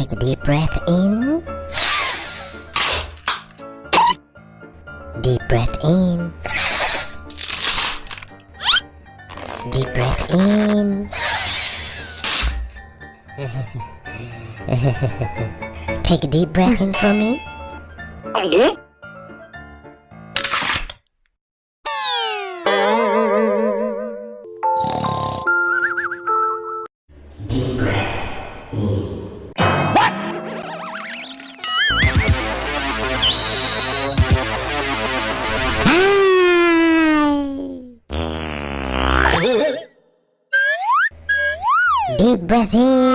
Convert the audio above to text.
Take a deep breath in. Deep breath in. Deep breath in. Take a deep breath in for me. Okay. Deep breath in. Deep breath in.